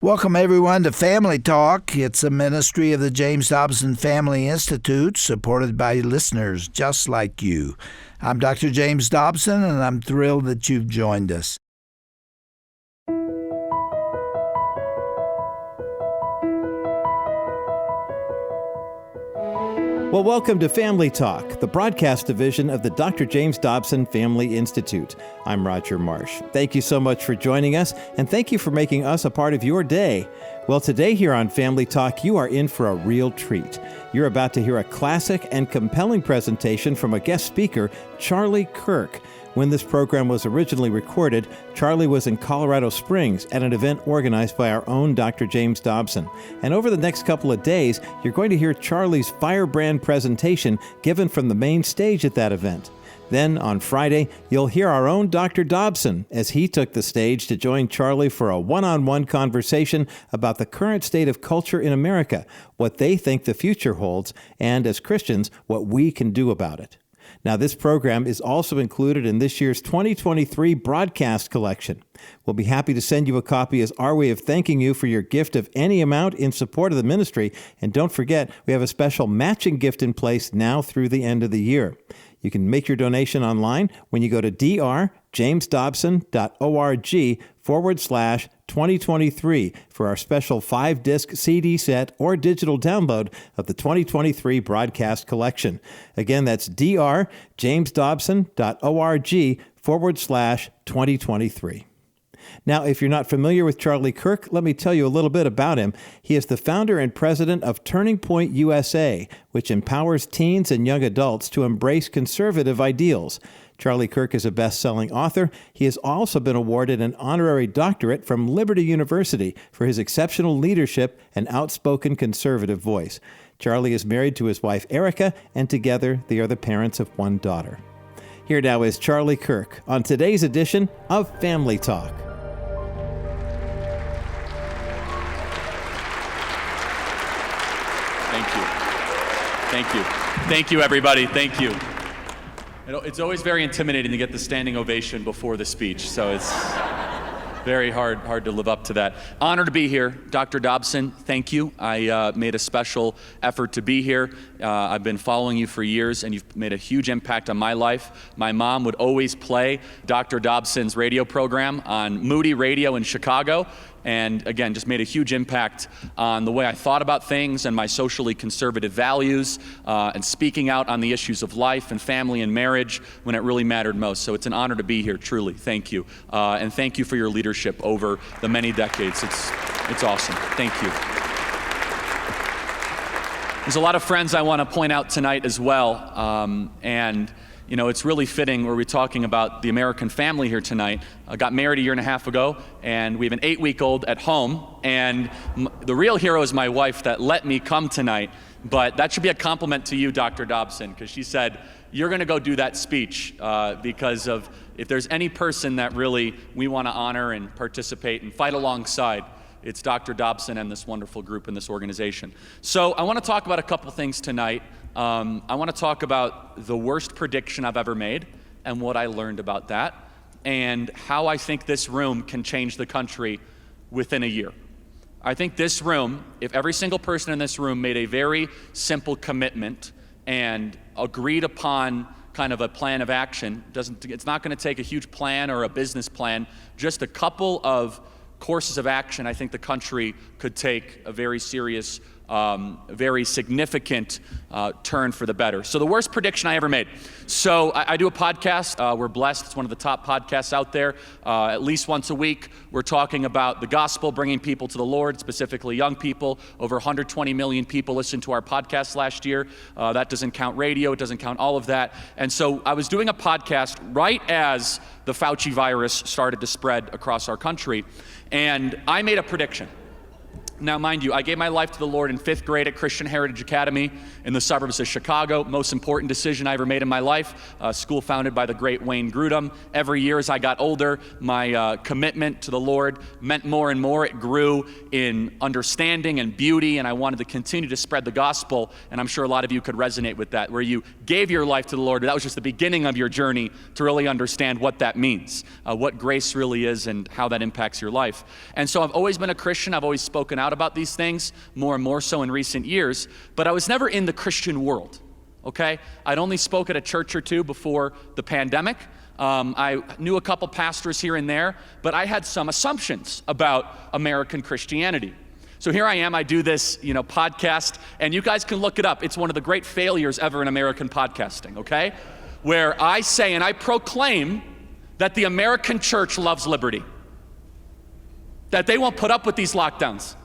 Welcome, everyone, to Family Talk. It's a ministry of the James Dobson Family Institute, supported by listeners just like you. I'm Dr. James Dobson, and I'm thrilled that you've joined us. Well, welcome to Family Talk, the broadcast division of the Dr. James Dobson Family Institute. I'm Roger Marsh. Thank you so much for joining us, and thank you for making us a part of your day. Well, today here on Family Talk, you are in for a real treat. You're about to hear a classic and compelling presentation from a guest speaker, Charlie Kirk. When this program was originally recorded, Charlie was in Colorado Springs at an event organized by our own Dr. James Dobson. And over the next couple of days, you're going to hear Charlie's firebrand presentation given from the main stage at that event. Then, on Friday, you'll hear our own Dr. Dobson as he took the stage to join Charlie for a one-on-one conversation about the current state of culture in America, what they think the future holds, and as Christians, what we can do about it. Now, this program is also included in this year's 2023 broadcast collection. We'll be happy to send you a copy as our way of thanking you for your gift of any amount in support of the ministry. And don't forget, we have a special matching gift in place now through the end of the year. You can make your donation online when you go to drjamesdobson.org/2023 for our special 5-disc CD set or digital download of the 2023 broadcast collection. Again, that's drjamesdobson.org/2023. Now, if you're not familiar with Charlie Kirk, let me tell you a little bit about him. He is the founder and president of Turning Point USA, which empowers teens and young adults to embrace conservative ideals. Charlie Kirk is a best-selling author. He has also been awarded an honorary doctorate from Liberty University for his exceptional leadership and outspoken conservative voice. Charlie is married to his wife, Erica, and together they are the parents of one daughter. Here now is Charlie Kirk on today's edition of Family Talk. Thank you, everybody. Thank you. It's always very intimidating to get the standing ovation before the speech, so it's very hard to live up to that. Honored to be here. Dr. Dobson, thank you. I made a special effort to be here. I've been following you for years, and you've made a huge impact on my life. My mom would always play Dr. Dobson's radio program on Moody Radio in Chicago, and again, just made a huge impact on the way I thought about things and my socially conservative values, and speaking out on the issues of life and family and marriage when it really mattered most. So it's an honor to be here, truly. Thank you. And thank you for your leadership over the many decades. It's awesome. Thank you. There's a lot of friends I want to point out tonight as well, and you know, it's really fitting where we're talking about the American family here tonight. I got married a year and a half ago, and we have an 8-week-old at home, and the real hero is my wife that let me come tonight, but that should be a compliment to you, Dr. Dobson, because she said, you're going to go do that speech because of, if there's any person that really we want to honor and participate and fight alongside, it's Dr. Dobson and this wonderful group and this organization. So I want to talk about a couple things tonight. I want to talk about the worst prediction I've ever made and what I learned about that, and how I think this room can change the country within a year. I think this room, if every single person in this room made a very simple commitment and agreed upon kind of a plan of action, it's not going to take a huge plan or a business plan, just a couple of courses of action, I think the country could take a very serious, very significant turn for the better. So the worst prediction I ever made. So I do a podcast. We're blessed. It's one of the top podcasts out there. At least once a week, we're talking about the gospel, bringing people to the Lord, specifically young people. Over 120 million people listened to our podcast last year. That doesn't count radio. It doesn't count all of that. And so I was doing a podcast right as the Fauci virus started to spread across our country. And I made a prediction. Now, mind you, I gave my life to the Lord in 5th grade at Christian Heritage Academy in the suburbs of Chicago. Most important decision I ever made in my life. A school founded by the great Wayne Grudem. Every year as I got older, my commitment to the Lord meant more and more. It grew in understanding and beauty, and I wanted to continue to spread the gospel. And I'm sure a lot of you could resonate with that, where you gave your life to the Lord. That was just the beginning of your journey to really understand what that means, what grace really is, and how that impacts your life. And so I've always been a Christian. I've always spoken out about these things, more and more so in recent years, but I was never in the Christian world, okay? I'd only spoke at a church or two before the pandemic. I knew a couple pastors here and there, but I had some assumptions about American Christianity. So here I am, I do this, podcast, and you guys can look it up. It's one of the great failures ever in American podcasting, okay? Where I say and I proclaim that the American church loves liberty, that they won't put up with these lockdowns,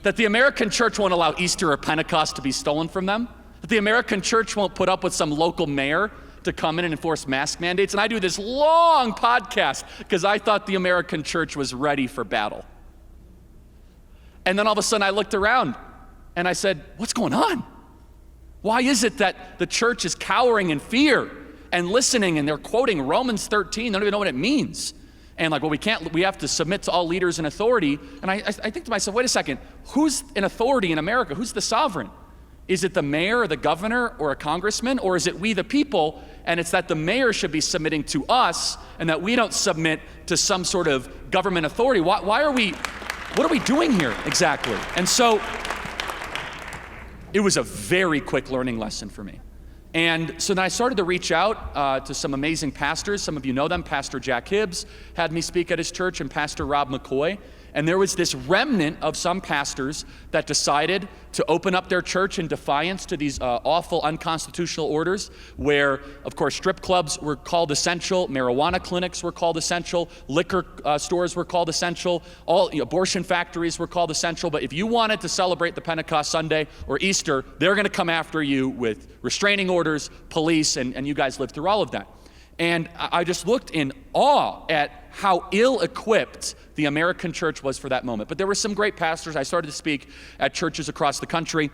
that the American church won't allow Easter or Pentecost to be stolen from them, that the American church won't put up with some local mayor to come in and enforce mask mandates. And I do this long podcast because I thought the American church was ready for battle. And then all of a sudden I looked around and I said, what's going on? Why is it that the church is cowering in fear and listening, and they're quoting Romans 13, they don't even know what it means. And like, well, we have to submit to all leaders and authority. And I think to myself, wait a second, who's in authority in America? Who's the sovereign? Is it the mayor or the governor or a congressman, or is it we the people? And it's that the mayor should be submitting to us and that we don't submit to some sort of government authority. What are we doing here exactly? And so it was a very quick learning lesson for me. And so then I started to reach out to some amazing pastors. Some of you know them. Pastor Jack Hibbs had me speak at his church, and Pastor Rob McCoy. And there was this remnant of some pastors that decided to open up their church in defiance to these awful unconstitutional orders, where, of course, strip clubs were called essential, marijuana clinics were called essential, liquor stores were called essential, all abortion factories were called essential. But if you wanted to celebrate the Pentecost Sunday or Easter, they're going to come after you with restraining orders, police, and you guys lived through all of that. And I just looked in awe at how ill-equipped the American church was for that moment. But there were some great pastors. I started to speak at churches across the country,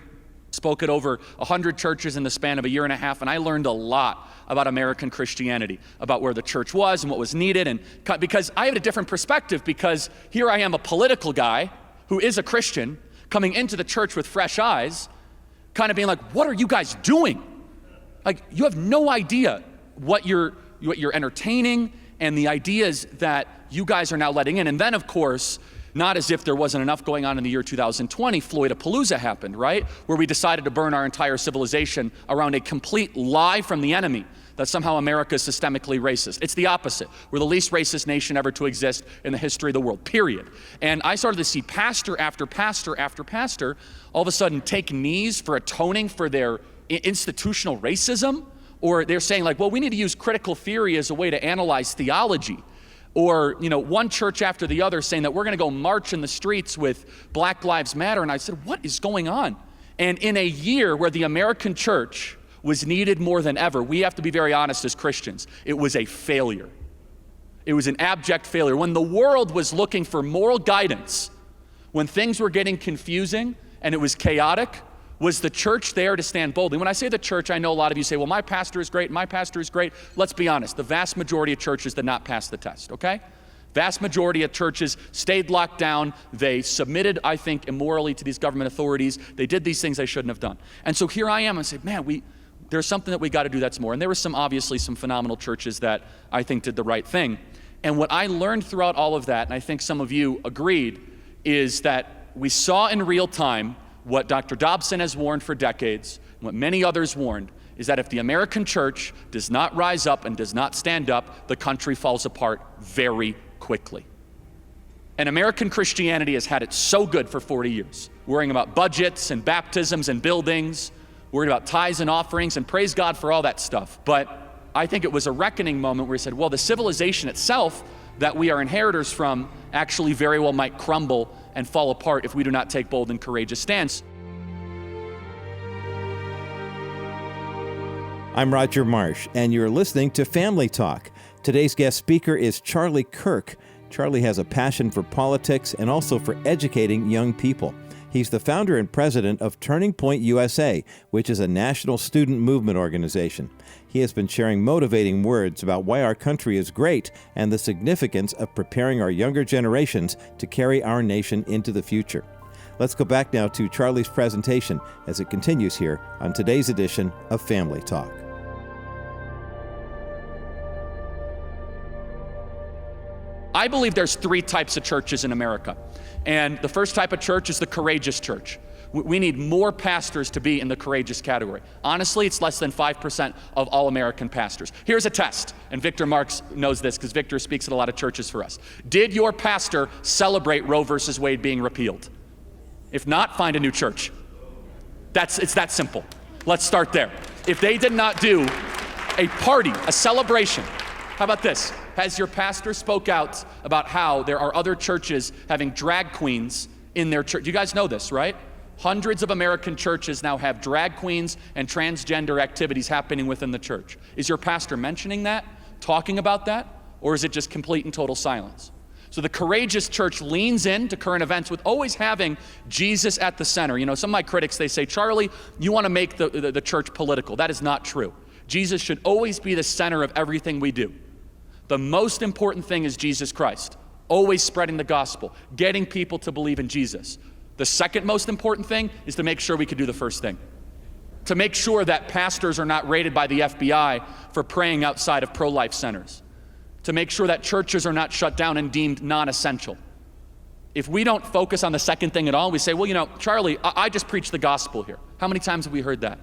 spoke at over 100 churches in the span of a year and a half, and I learned a lot about American Christianity, about where the church was and what was needed. And because I had a different perspective, because here I am, a political guy who is a Christian, coming into the church with fresh eyes, kind of being like, what are you guys doing? Like, you have no idea what you're entertaining and the ideas that you guys are now letting in. And then, of course, not as if there wasn't enough going on in the year 2020, Floydapalooza happened, right? Where we decided to burn our entire civilization around a complete lie from the enemy that somehow America is systemically racist. It's the opposite. We're the least racist nation ever to exist in the history of the world, period. And I started to see pastor after pastor after pastor all of a sudden take knees for atoning for their institutional racism. Or they're saying like, well, we need to use critical theory as a way to analyze theology. Or, one church after the other saying that we're going to go march in the streets with Black Lives Matter. And I said, what is going on? And in a year where the American church was needed more than ever, we have to be very honest as Christians, it was a failure. It was an abject failure. When the world was looking for moral guidance, when things were getting confusing and it was chaotic, was the church there to stand boldly? When I say the church, I know a lot of you say, well, my pastor is great, my pastor is great. Let's be honest, the vast majority of churches did not pass the test, okay? Vast majority of churches stayed locked down. They submitted, I think, immorally to these government authorities. They did these things they shouldn't have done. And so here I am, and I say, man, there's something that we got to do that's more. And there were obviously some phenomenal churches that I think did the right thing. And what I learned throughout all of that, and I think some of you agreed, is that we saw in real time what Dr. Dobson has warned for decades, what many others warned, is that if the American church does not rise up and does not stand up, the country falls apart very quickly. And American Christianity has had it so good for 40 years, worrying about budgets and baptisms and buildings, worried about tithes and offerings, and praise God for all that stuff. But I think it was a reckoning moment where he said, well, the civilization itself that we are inheritors from actually very well might crumble and fall apart if we do not take bold and courageous stands. I'm Roger Marsh, and you're listening to Family Talk. Today's guest speaker is Charlie Kirk. Charlie has a passion for politics and also for educating young people. He's the founder and president of Turning Point USA, which is a national student movement organization. He has been sharing motivating words about why our country is great and the significance of preparing our younger generations to carry our nation into the future. Let's go back now to Charlie's presentation as it continues here on today's edition of Family Talk. I believe there's three types of churches in America. And the first type of church is the courageous church. We need more pastors to be in the courageous category. Honestly, it's less than 5% of all American pastors. Here's a test, and Victor Marks knows this because Victor speaks at a lot of churches for us. Did your pastor celebrate Roe versus Wade being repealed? If not, find a new church. It's that simple. Let's start there. If they did not do a party, a celebration, how about this? Has your pastor spoke out about how there are other churches having drag queens in their church? You guys know this, right? Hundreds of American churches now have drag queens and transgender activities happening within the church. Is your pastor mentioning that, talking about that, or is it just complete and total silence? So the courageous church leans into current events with always having Jesus at the center. You know, some of my critics, they say, Charlie, you want to make the church political. That is not true. Jesus should always be the center of everything we do. The most important thing is Jesus Christ, always spreading the gospel, getting people to believe in Jesus. The second most important thing is to make sure we can do the first thing, to make sure that pastors are not raided by the FBI for praying outside of pro-life centers, to make sure that churches are not shut down and deemed non-essential. If we don't focus on the second thing at all, we say, well, you know, Charlie, I just preach the gospel here. How many times have we heard that?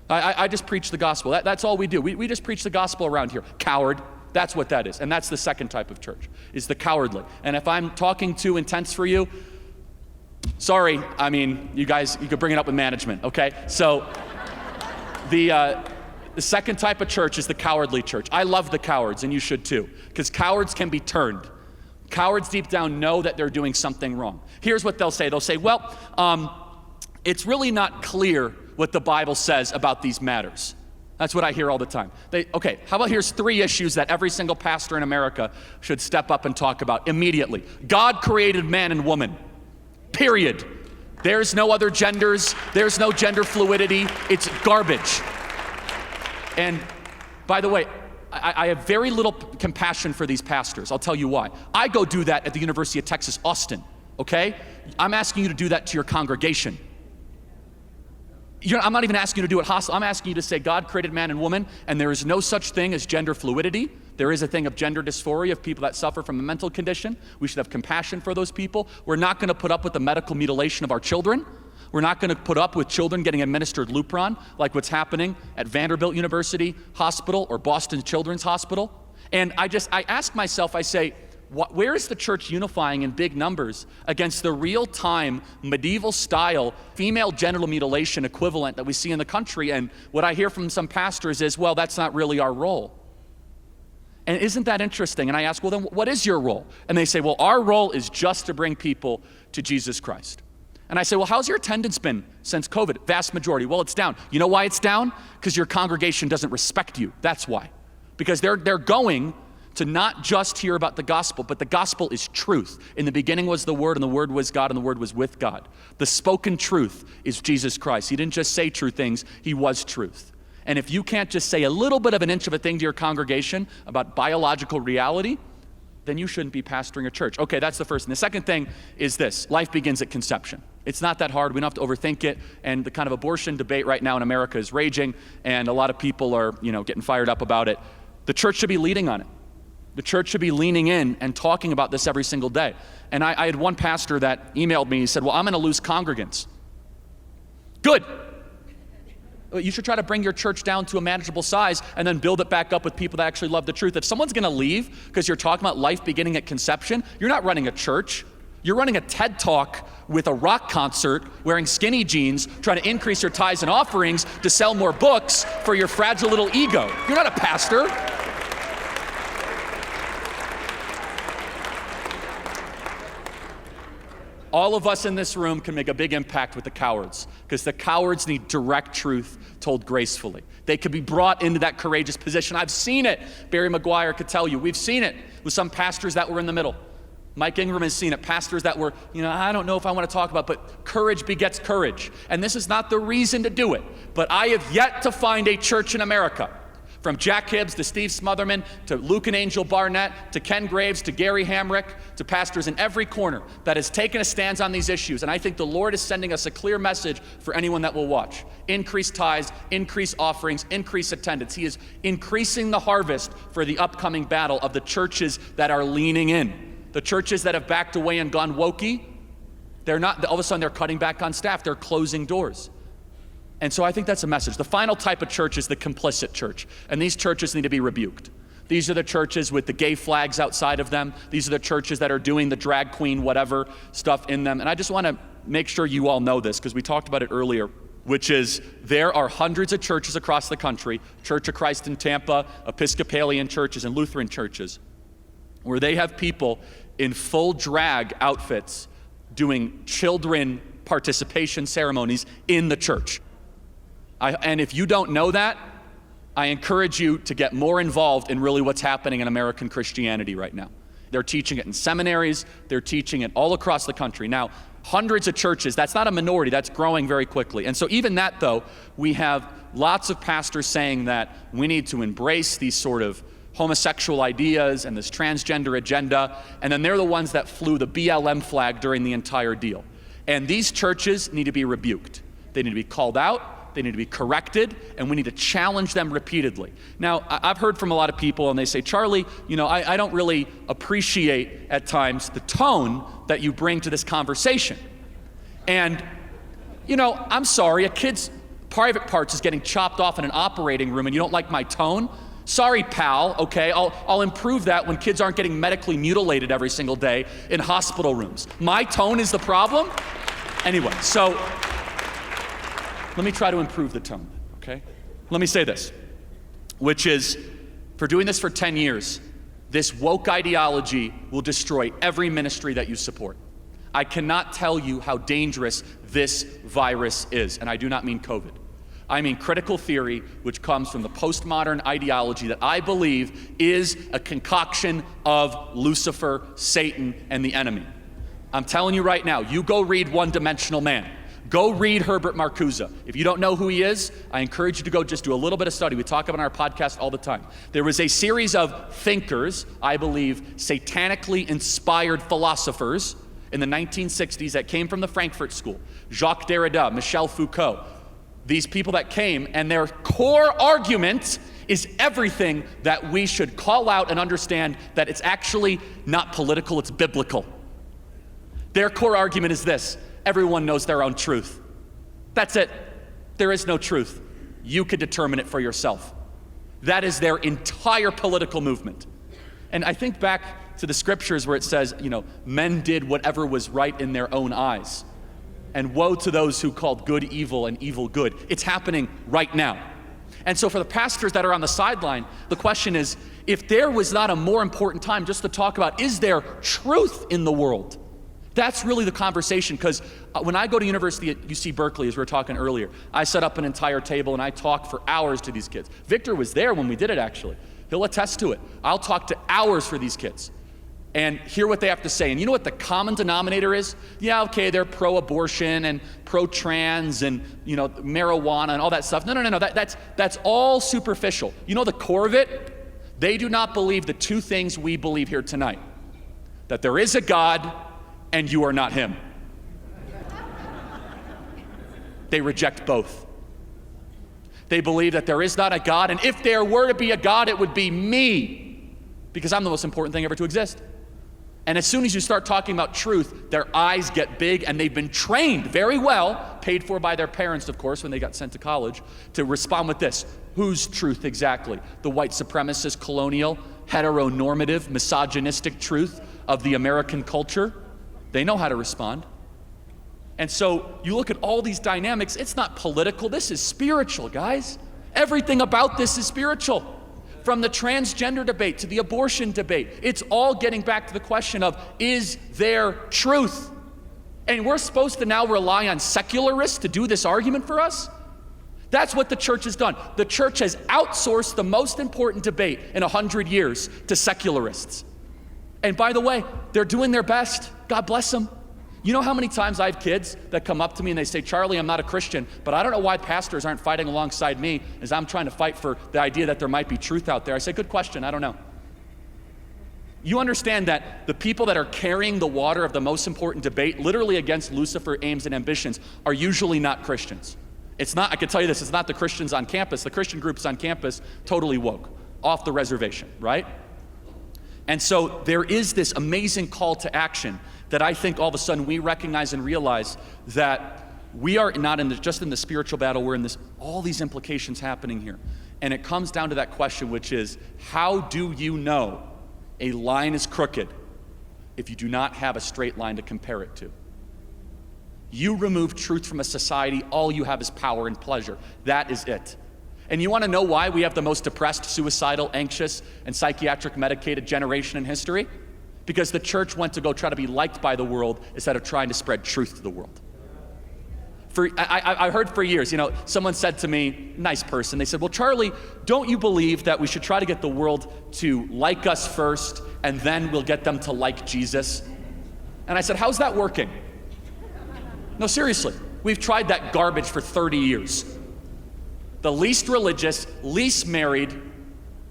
I just preach the gospel. That's all we do. We just preach the gospel around here. Coward. That's what that is. And that's the second type of church, is the cowardly. And if I'm talking too intense for you, sorry, I mean, you guys, you could bring it up with management, okay? So the second type of church is the cowardly church. I love the cowards, and you should too, because cowards can be turned. Cowards deep down know that they're doing something wrong. Here's what they'll say. They'll say, well, it's really not clear what the Bible says about these matters. That's what I hear all the time. Okay, how about here's three issues that every single pastor in America should step up and talk about immediately. God created man and woman, period. There's no other genders. There's no gender fluidity. It's garbage. And by the way, I have very little compassion for these pastors. I'll tell you why. I go do that at the University of Texas, Austin, okay? I'm asking you to do that to your congregation. I'm not even asking you to do it hostile. I'm asking you to say God created man and woman, and there is no such thing as gender fluidity. There is a thing of gender dysphoria of people that suffer from a mental condition. We should have compassion for those people. We're not going to put up with the medical mutilation of our children. We're not going to put up with children getting administered Lupron, like what's happening at Vanderbilt University Hospital or Boston Children's Hospital. And I ask myself, I say, where is the church unifying in big numbers against the real-time, medieval-style, female genital mutilation equivalent that we see in the country? And what I hear from some pastors is, well, that's not really our role. And isn't that interesting? And I ask, well, then what is your role? And they say, well, our role is just to bring people to Jesus Christ. And I say, well, how's your attendance been since COVID? Vast majority. Well, it's down. You know why it's down? Because your congregation doesn't respect you. That's why. Because they're going to not just hear about the gospel, but the gospel is truth. In the beginning was the Word, and the Word was God, and the Word was with God. The spoken truth is Jesus Christ. He didn't just say true things, He was truth. And if you can't just say a little bit of an inch of a thing to your congregation about biological reality, then you shouldn't be pastoring a church. Okay, that's the first. And the second thing is this: life begins at conception. It's not that hard. We don't have to overthink it. And the kind of abortion debate right now in America is raging, and a lot of people are, getting fired up about it. The church should be leading on it. The church should be leaning in and talking about this every single day. And I had one pastor that emailed me. He said, well, I'm going to lose congregants. Good. You should try to bring your church down to a manageable size and then build it back up with people that actually love the truth. If someone's going to leave because you're talking about life beginning at conception, you're not running a church. You're running a TED Talk with a rock concert, wearing skinny jeans, trying to increase your tithes and offerings to sell more books for your fragile little ego. You're not a pastor. All of us in this room can make a big impact with the cowards, because the cowards need direct truth told gracefully. They could be brought into that courageous position. I've seen it. Barry McGuire could tell you. We've seen it with some pastors that were in the middle. Mike Ingram has seen it. Pastors that were, I don't know if I want to talk about, but courage begets courage. And this is not the reason to do it. But I have yet to find a church in America, from Jack Hibbs to Steve Smotherman to Luke and Angel Barnett to Ken Graves to Gary Hamrick to pastors in every corner, that has taken a stance on these issues. And I think the Lord is sending us a clear message for anyone that will watch. Increase tithes, increase offerings, increase attendance. He is increasing the harvest for the upcoming battle of the churches that are leaning in. The churches that have backed away and gone wokey, they're not, all of a sudden they're cutting back on staff, they're closing doors. And so I think that's a message. The final type of church is the complicit church, and these churches need to be rebuked. These are the churches with the gay flags outside of them. These are the churches that are doing the drag queen whatever stuff in them. And I just want to make sure you all know this, because we talked about it earlier, which is there are hundreds of churches across the country, Church of Christ in Tampa, Episcopalian churches and Lutheran churches, where they have people in full drag outfits doing children participation ceremonies in the church. And if you don't know that, I encourage you to get more involved in really what's happening in American Christianity right now. They're teaching it in seminaries, they're teaching it all across the country. Now, hundreds of churches, that's not a minority, that's growing very quickly. And so even that though, we have lots of pastors saying that we need to embrace these sort of homosexual ideas and this transgender agenda, and then they're the ones that flew the BLM flag during the entire deal. And these churches need to be rebuked. They need to be called out, they need to be corrected, and we need to challenge them repeatedly. Now, I've heard from a lot of people, and they say, Charlie, I don't really appreciate at times the tone that you bring to this conversation. And, I'm sorry, a kid's private parts is getting chopped off in an operating room, and you don't like my tone? Sorry, pal, okay, I'll improve that when kids aren't getting medically mutilated every single day in hospital rooms. My tone is the problem? Anyway, so let me try to improve the tone, okay? Let me say this, which is, for doing this for 10 years, this woke ideology will destroy every ministry that you support. I cannot tell you how dangerous this virus is, and I do not mean COVID. I mean critical theory, which comes from the postmodern ideology that I believe is a concoction of Lucifer, Satan, and the enemy. I'm telling you right now, you go read One Dimensional Man. Go read Herbert Marcuse. If you don't know who he is, I encourage you to go just do a little bit of study. We talk about it on our podcast all the time. There was a series of thinkers, I believe, satanically inspired philosophers in the 1960s that came from the Frankfurt School. Jacques Derrida, Michel Foucault. These people that came, and their core argument is everything that we should call out and understand that it's actually not political, it's biblical. Their core argument is this: everyone knows their own truth. That's it. There is no truth. You could determine it for yourself. That is their entire political movement. And I think back to the scriptures where it says, men did whatever was right in their own eyes. And woe to those who called good evil and evil good. It's happening right now. And so for the pastors that are on the sideline, the question is, if there was not a more important time just to talk about, is there truth in the world? That's really the conversation, because when I go to university at UC Berkeley, as we were talking earlier, I set up an entire table and I talk for hours to these kids. Victor was there when we did it, actually. He'll attest to it. I'll talk to hours for these kids and hear what they have to say. And you know what the common denominator is? Yeah, okay, they're pro-abortion and pro-trans and marijuana and all that stuff. No. That's all superficial. You know the core of it? They do not believe the two things we believe here tonight: that there is a God and you are not him. They reject both. They believe that there is not a God, and if there were to be a God, it would be me, because I'm the most important thing ever to exist. And as soon as you start talking about truth, their eyes get big, and they've been trained very well, paid for by their parents, of course, when they got sent to college, to respond with this: whose truth exactly? The white supremacist, colonial, heteronormative, misogynistic truth of the American culture? They know how to respond. And so you look at all these dynamics, it's not political, this is spiritual, guys. Everything about this is spiritual. From the transgender debate to the abortion debate, it's all getting back to the question of, is there truth? And we're supposed to now rely on secularists to do this argument for us? That's what the church has done. The church has outsourced the most important debate in 100 years to secularists. And by the way, they're doing their best. God bless them. You know how many times I have kids that come up to me and they say, Charlie, I'm not a Christian, but I don't know why pastors aren't fighting alongside me as I'm trying to fight for the idea that there might be truth out there. I say, good question, I don't know. You understand that the people that are carrying the water of the most important debate, literally against Lucifer's aims and ambitions, are usually not Christians. It's not, I can tell you this, it's not the Christians on campus. The Christian groups on campus, totally woke, off the reservation, right? And so there is this amazing call to action that I think all of a sudden we recognize and realize that we are not just in the spiritual battle, we're in all these implications happening here. And it comes down to that question, which is, how do you know a line is crooked if you do not have a straight line to compare it to? You remove truth from a society, all you have is power and pleasure. That is it. And you want to know why we have the most depressed, suicidal, anxious, and psychiatric medicated generation in history? Because the church went to go try to be liked by the world instead of trying to spread truth to the world. I heard for years, someone said to me, nice person, they said, well, Charlie, don't you believe that we should try to get the world to like us first, and then we'll get them to like Jesus? And I said, how's that working? No, seriously, we've tried that garbage for 30 years. The least religious, least married,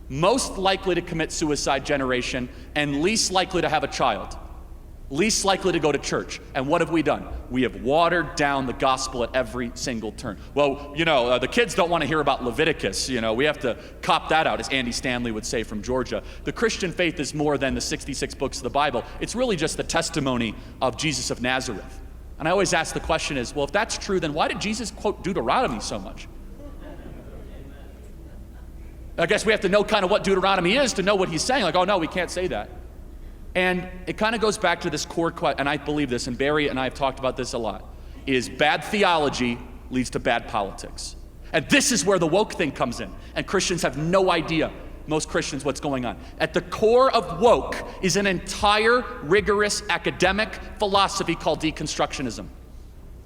most likely to commit suicide generation, and least likely to have a child, least likely to go to church. And what have we done? We have watered down the gospel at every single turn. Well, the kids don't want to hear about Leviticus. We have to cop that out, as Andy Stanley would say from Georgia. The Christian faith is more than the 66 books of the Bible. It's really just the testimony of Jesus of Nazareth. And I always ask the question is, well, if that's true, then why did Jesus quote Deuteronomy so much? I guess we have to know kind of what Deuteronomy is to know what he's saying. Like, oh no, we can't say that. And it kind of goes back to this core question, and I believe this, and Barry and I have talked about this a lot, is bad theology leads to bad politics. And this is where the woke thing comes in. And Christians have no idea, most Christians, what's going on. At the core of woke is an entire rigorous academic philosophy called Deconstructionism.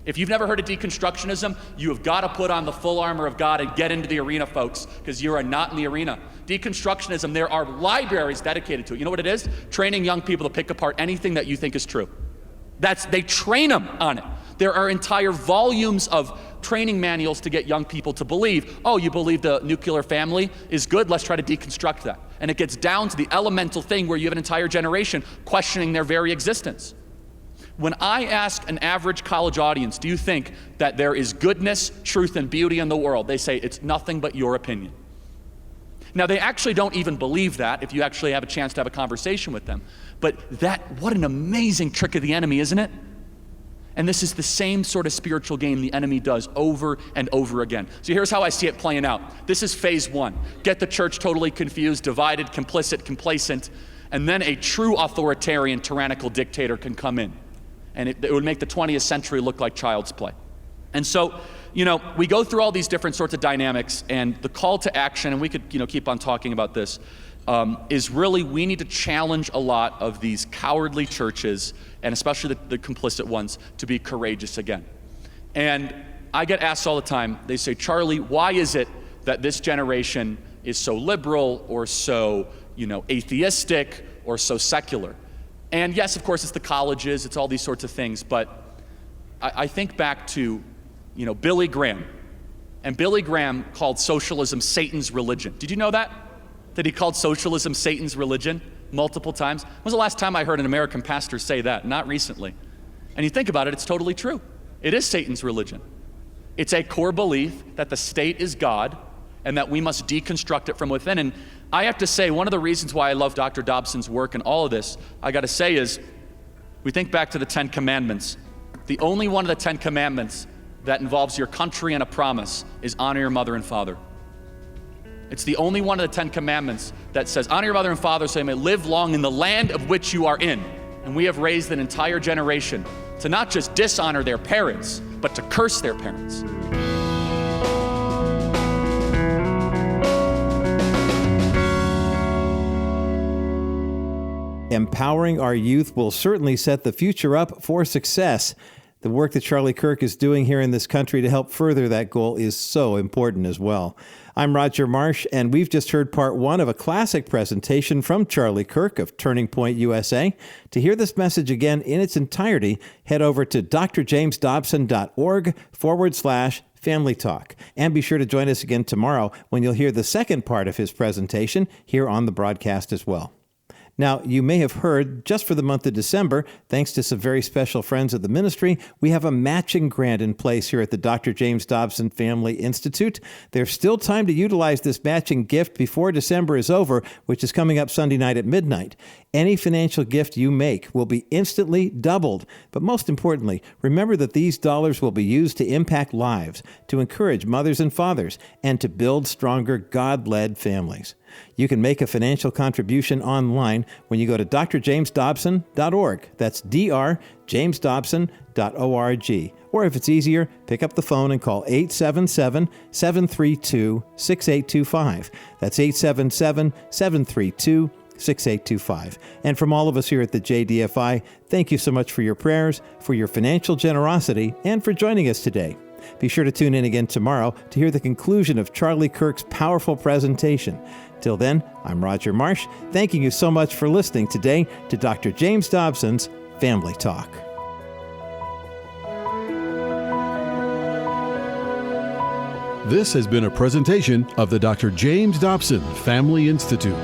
If you've never heard of Deconstructionism, you have got to put on the full armor of God and get into the arena, folks, because you are not in the arena. Deconstructionism, there are libraries dedicated to it. You know what it is? Training young people to pick apart anything that you think is true. They train them on it. There are entire volumes of training manuals to get young people to believe, oh, you believe the nuclear family is good, let's try to deconstruct that. And it gets down to the elemental thing where you have an entire generation questioning their very existence. When I ask an average college audience, do you think that there is goodness, truth, and beauty in the world? They say, it's nothing but your opinion. Now, they actually don't even believe that if you actually have a chance to have a conversation with them. But what an amazing trick of the enemy, isn't it? And this is the same sort of spiritual game the enemy does over and over again. So here's how I see it playing out. This is phase one. Get the church totally confused, divided, complicit, complacent, and then a true authoritarian, tyrannical dictator can come in. And it would make the 20th century look like child's play. And so, we go through all these different sorts of dynamics, and the call to action, and we could, keep on talking about this, is really we need to challenge a lot of these cowardly churches, and especially the complicit ones, to be courageous again. And I get asked all the time, they say, Charlie, why is it that this generation is so liberal or so, atheistic or so secular? And yes, of course, it's the colleges, it's all these sorts of things, but I think back to, Billy Graham. And Billy Graham called socialism Satan's religion. Did you know that? That he called socialism Satan's religion multiple times? When was the last time I heard an American pastor say that? Not recently. And you think about it, it's totally true. It is Satan's religion. It's a core belief that the state is God and that we must deconstruct it from within. And I have to say, one of the reasons why I love Dr. Dobson's work and all of this, I got to say is, we think back to the 10 Commandments. The only one of the 10 Commandments that involves your country and a promise is honor your mother and father. It's the only one of the 10 Commandments that says, honor your mother and father so you may live long in the land of which you are in. And we have raised an entire generation to not just dishonor their parents, but to curse their parents. Empowering our youth will certainly set the future up for success. The work that Charlie Kirk is doing here in this country to help further that goal is so important as well. I'm Roger Marsh, and we've just heard part one of a classic presentation from Charlie Kirk of Turning Point USA. To hear this message again in its entirety, head over to drjamesdobson.org/Family Talk. And be sure to join us again tomorrow when you'll hear the second part of his presentation here on the broadcast as well. Now, you may have heard, just for the month of December, thanks to some very special friends of the ministry, we have a matching grant in place here at the Dr. James Dobson Family Institute. There's still time to utilize this matching gift before December is over, which is coming up Sunday night at midnight. Any financial gift you make will be instantly doubled. But most importantly, remember that these dollars will be used to impact lives, to encourage mothers and fathers, and to build stronger God-led families. You can make a financial contribution online when you go to drjamesdobson.org. That's drjamesdobson.org. Or if it's easier, pick up the phone and call 877-732-6825. That's 877-732-6825. And from all of us here at the JDFI, thank you so much for your prayers, for your financial generosity, and for joining us today. Be sure to tune in again tomorrow to hear the conclusion of Charlie Kirk's powerful presentation. Till then, I'm Roger Marsh, thanking you so much for listening today to Dr. James Dobson's Family Talk. This has been a presentation of the Dr. James Dobson Family Institute.